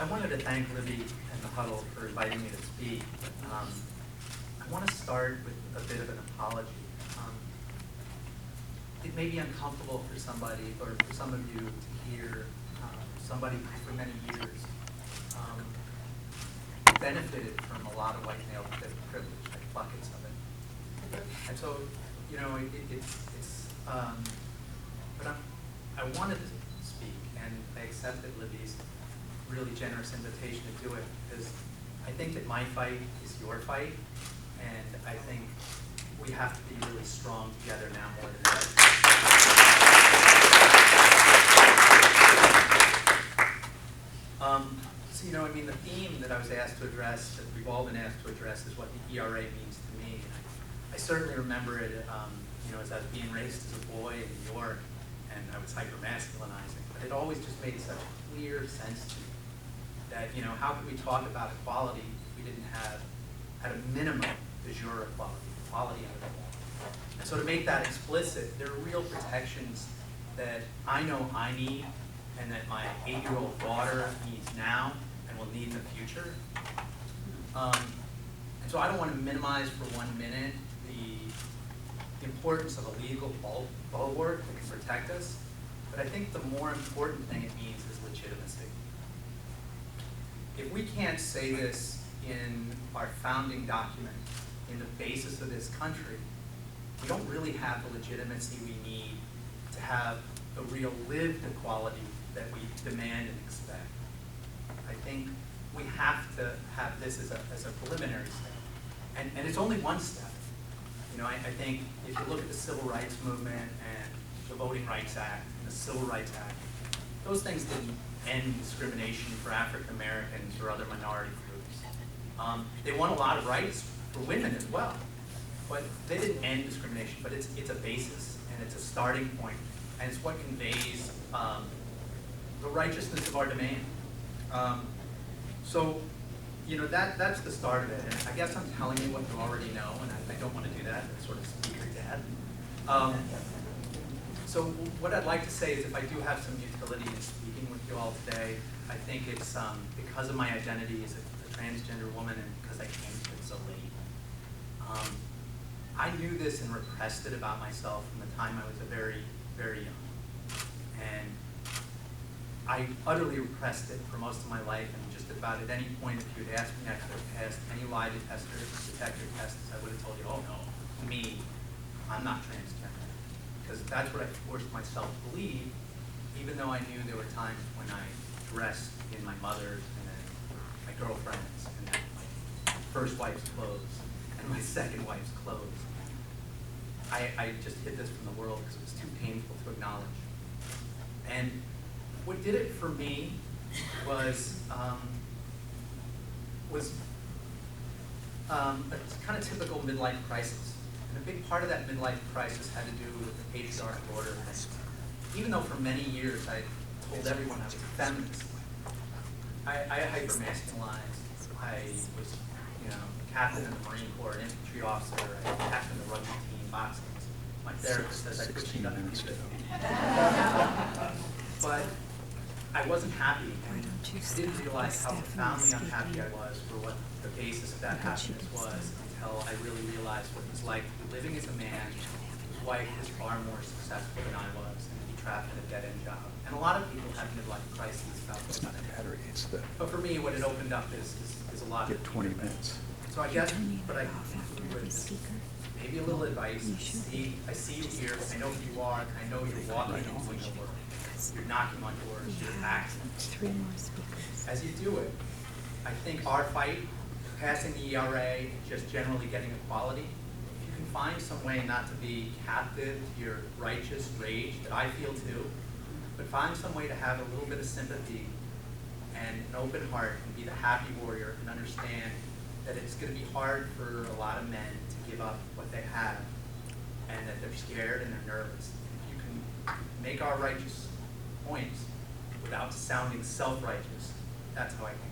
I wanted to thank Libby and the Huddle for inviting me to speak. I want to start with a bit of an apology. It may be uncomfortable for somebody, or for some of you, to hear somebody who for many years benefited from a lot of white male privilege, like buckets of it. And so, you know, but I wanted to speak, and I accepted Libby's really generous invitation to do it, because I think that my fight is your fight, and I think we have to be really strong together now more than ever. So, you know, I mean, the theme that I was asked to address, that we've all been asked to address, is what the ERA means to me. And I certainly remember it, you know, as I was being raised as a boy in New York, and I was hyper-masculinizing. But it always just made such clear sense to me that, you know, how could we talk about equality if we didn't have, at a minimum, de jure equality under the law? And so to make that explicit, there are real protections that I know I need, and that my 8-year-old daughter needs now and will need in the future. And so I don't want to minimize for 1 minute the importance of a legal bulwark that can protect us, but I think the more important thing it means is legitimacy. If we can't say this in our founding document, in the basis of this country, we don't really have the legitimacy we need to have the real lived equality that we demand and expect. I think we have to have this as a preliminary step. And it's only one step. You know, I think if you look at the Civil Rights Movement and the Voting Rights Act and the Civil Rights Act, those things didn't end discrimination for African Americans or other minority groups. They won a lot of rights for women as well, but they didn't end discrimination, but it's a basis and it's a starting point, and it's what conveys the righteousness of our demand. So, you know, that's the start of it, and I guess I'm telling you what you already know, and I don't want to do that, I'm sort of speaker dad. So what I'd like to say is, if I do have some utility in speaking with you all today, I think it's because of my identity as a transgender woman, and because I came to it so late. I knew this and repressed it about myself from the time I was very, very young. And I utterly repressed it for most of my life, and just about at any point, if you'd asked me, I could have passed any lie detector tests, I would have told you, oh no, me, I'm not transgender. Because that's what I forced myself to believe, even though I knew there were times when I dressed in my mother's and then my girlfriend's and then my first wife's clothes and my second wife's clothes. I just hid this from the world because it was too painful to acknowledge. And what did it for me was a kind of typical midlife crisis. And a big part of that midlife crisis had to do with the patriarchal order. Even though for many years I told everyone I was a feminist, I hyper-masculinized. I was, you know, captain of the Marine Corps, an infantry officer, I was captain of the rugby team, boxing. My therapist says I could be done in it. But I wasn't happy, and I didn't realize how profoundly unhappy I was for what the basis of that happiness was until I really realized what it was like living as a man whose wife was far more successful than I was, and to be trapped in a dead-end job. And a lot of people have midlife crises about those kind of things. But for me, what it opened up is a lot of 20 minutes. So I guess what I conclude with is maybe a little advice. I see you here. I know who you are. I know you're walking into the world. You're knocking on doors. You're acting. As you do it, I think our fight, passing the ERA, just generally getting equality, if you can find some way not to be captive to your righteous rage that I feel too, but find some way to have a little bit of sympathy and an open heart and be the happy warrior and understand that it's going to be hard for a lot of men to give up what they have and that they're scared and they're nervous. If you can make our righteous points without sounding self-righteous, that's how I think